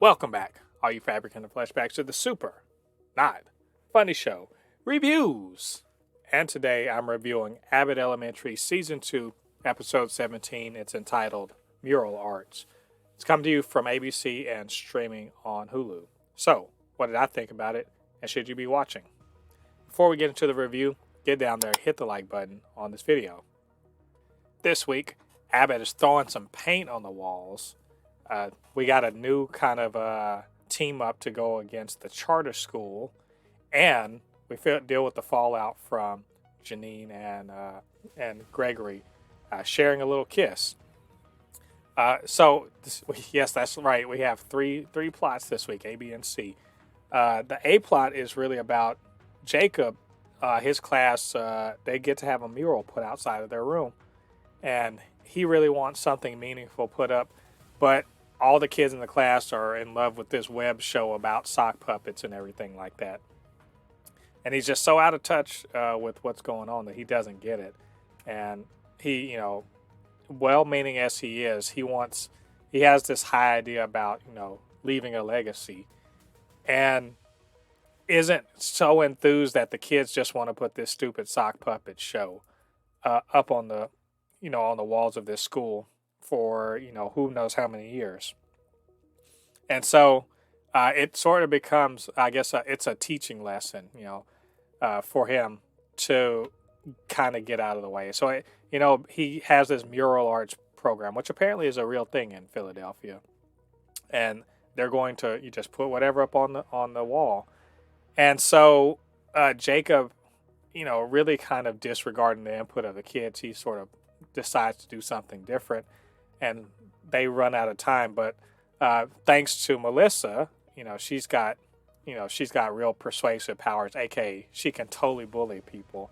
Welcome back, all you Fabricans and Fleshbags, to the super, not funny show, reviews. And today I'm reviewing Abbott Elementary Season 2, Episode 17. It's entitled Mural Arts. It's come to you from ABC and streaming on Hulu. So, what did I think about it, and should you be watching? Before we get into the review, get down there and hit the like button on this video. This week, Abbott is throwing some paint on the walls. We got a new kind of team up to go against the charter school, and we deal with the fallout from Janine and Gregory sharing a little kiss. Yes, that's right. We have three plots this week, A, B, and C. The A plot is really about Jacob. His class, they get to have a mural put outside of their room, and he really wants something meaningful put up, but all the kids in the class are in love with this web show about sock puppets and everything like that. And he's just so out of touch with what's going on that he doesn't get it. And he, well-meaning as he is, he has this high idea about, leaving a legacy. And isn't so enthused that the kids just want to put this stupid sock puppet show up on the, on the walls of this school for, who knows how many years. And so it sort of becomes, I guess, it's a teaching lesson, for him to kind of get out of the way. So, he has this mural arts program, which apparently is a real thing in Philadelphia. And they're going to, you just put whatever up on the wall. And so Jacob, really kind of disregarding the input of the kids, he sort of decides to do something different. And they run out of time, but thanks to Melissa, she's got real persuasive powers, aka she can totally bully people.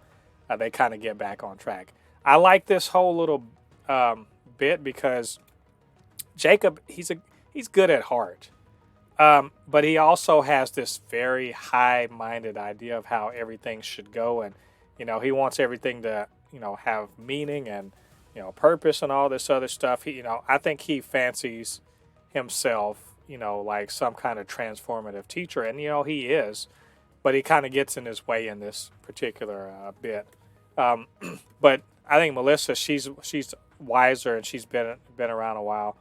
They kind of get back on track. I like this whole little bit because Jacob, he's good at heart, but he also has this very high-minded idea of how everything should go, and he wants everything to have meaning and purpose and all this other stuff. I think he fancies himself, like some kind of transformative teacher, and he is, but he kind of gets in his way in this particular bit. But I think Melissa, she's wiser and she's been around a while,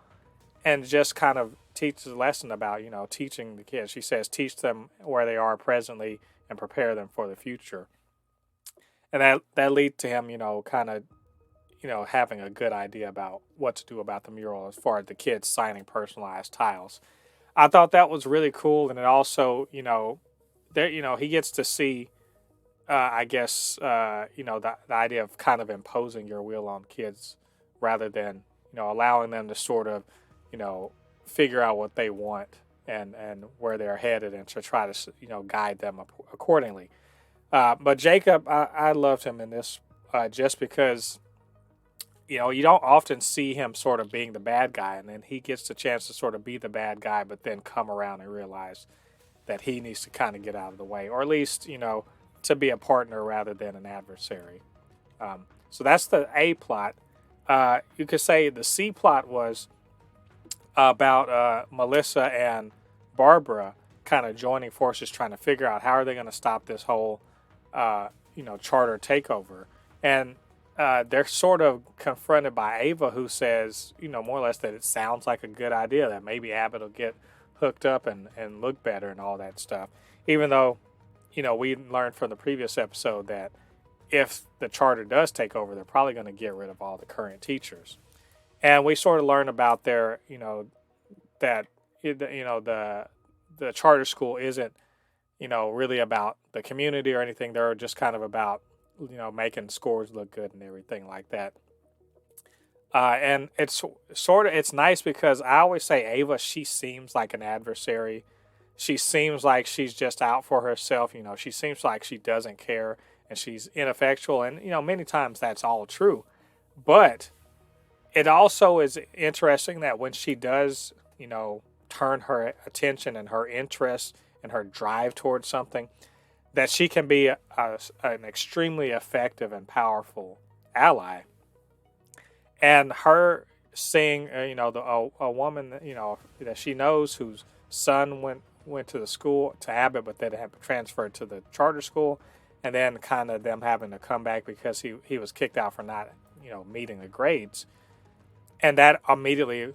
and just kind of teaches a lesson about teaching the kids. She says, teach them where they are presently and prepare them for the future, and that leads to him, kind of having a good idea about what to do about the mural as far as the kids signing personalized tiles. I thought that was really cool, and it also, he gets to see, I guess, the idea of kind of imposing your will on kids rather than, allowing them to sort of, figure out what they want and where they're headed and to try to, guide them accordingly. But Jacob, I loved him in this just because, you don't often see him sort of being the bad guy, and then he gets the chance to sort of be the bad guy, but then come around and realize that he needs to kind of get out of the way, or at least, to be a partner rather than an adversary. So that's the A plot. You could say the C plot was about Melissa and Barbara kind of joining forces, trying to figure out how are they going to stop this whole, charter takeover. And they're sort of confronted by Ava, who says, more or less that it sounds like a good idea, that maybe Abbott will get hooked up and look better and all that stuff. Even though, we learned from the previous episode that if the charter does take over, they're probably going to get rid of all the current teachers. And we sort of learn about their, that, the charter school isn't, really about the community or anything. They're just kind of about, making scores look good and everything like that. And it's nice because I always say Ava, she seems like an adversary. She seems like she's just out for herself. She seems like she doesn't care and she's ineffectual. And, many times that's all true. But it also is interesting that when she does, turn her attention and her interest and her drive towards something, that she can be an extremely effective and powerful ally. And her seeing, a woman, that she knows who's son went to the school to Abbott, but then had transferred to the charter school, and then kind of them having to come back because he was kicked out for not meeting the grades, and that immediately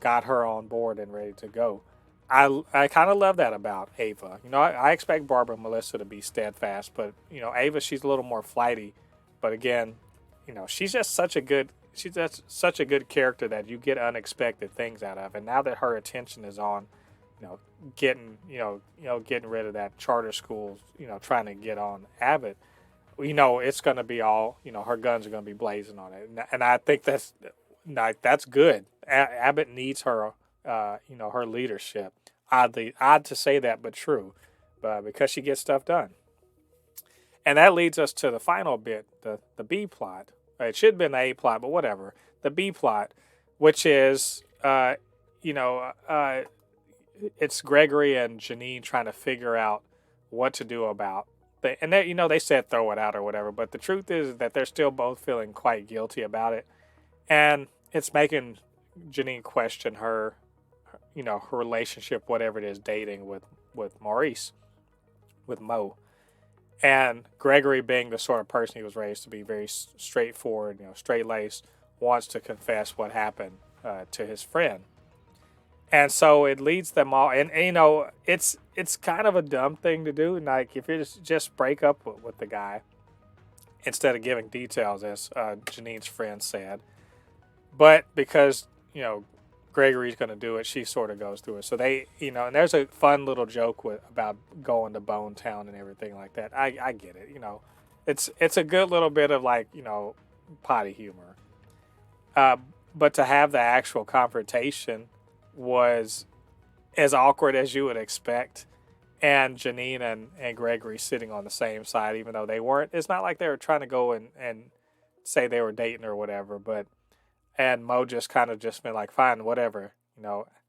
got her on board and ready to go. I kind of love that about Ava. I expect Barbara and Melissa to be steadfast, but Ava, she's a little more flighty, but again, she's just such a good character that you get unexpected things out of, and now that her attention is on getting getting rid of that charter school, trying to get on Abbott, it's going to be all, her guns are going to be blazing on it, and I think that's good. Abbott needs her, her leadership. Odd to say that, but true, because she gets stuff done. And that leads us to the final bit, the B plot. It should have been the A plot, but whatever. The B plot, which is, it's Gregory and Janine trying to figure out what to do about and they said throw it out or whatever, but the truth is that they're still both feeling quite guilty about it, and it's making Janine question her relationship, whatever it is, dating with Maurice, with Mo, and Gregory, being the sort of person he was raised to be, very straightforward, straight-laced, wants to confess what happened to his friend. And so it leads them all, and it's kind of a dumb thing to do. Like, if you just break up with the guy instead of giving details, as Janine's friend said. But because Gregory's going to do it, she sort of goes through it. So they, and there's a fun little joke about going to Bone Town and everything like that. I get it. It's a good little bit of potty humor. But to have the actual confrontation was as awkward as you would expect, and Janine and Gregory sitting on the same side, even though they weren't. It's not like they were trying to go and say they were dating or whatever, and Mo just kind of just been like, fine, whatever,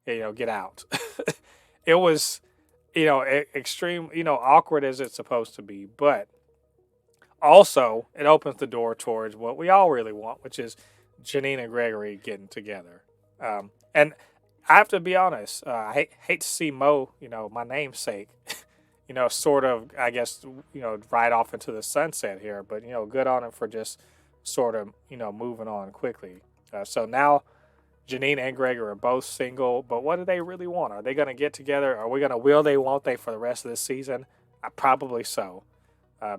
get out. It was, extreme, awkward as it's supposed to be, but also it opens the door towards what we all really want, which is Janine and Gregory getting together. And I have to be honest, I hate to see Mo, my namesake, sort of, I guess, ride off into the sunset here, but, good on him for just sort of, moving on quickly. So now Janine and Gregory are both single, but what do they really want? Are they going to get together? Are we going to won't they for the rest of this season? Probably so,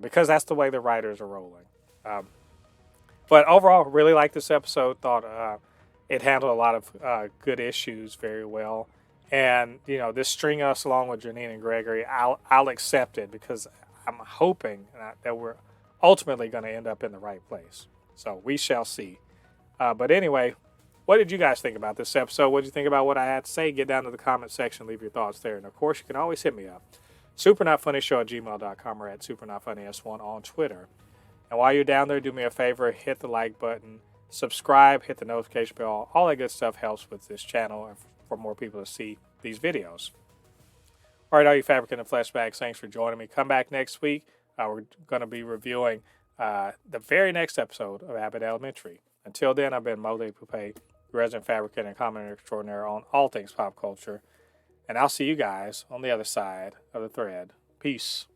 because that's the way the writers are rolling. But overall, really liked this episode. Thought it handled a lot of good issues very well. And, this string us along with Janine and Gregory, I'll accept it, because I'm hoping that we're ultimately going to end up in the right place. So we shall see. But anyway, what did you guys think about this episode? What did you think about what I had to say? Get down to the comment section, leave your thoughts there. And, of course, you can always hit me up. supernotfunnyshow@gmail.com or at supernotfunnys1 on Twitter. And while you're down there, do me a favor, hit the like button, subscribe, hit the notification bell. All that good stuff helps with this channel and for more people to see these videos. All right, all you Fabricans and Fleshbags, thanks for joining me. Come back next week. We're going to be reviewing the very next episode of Abbott Elementary. Until then, I've been Mo Poupée, resident fabricant and commentator extraordinaire on all things pop culture. And I'll see you guys on the other side of the thread. Peace.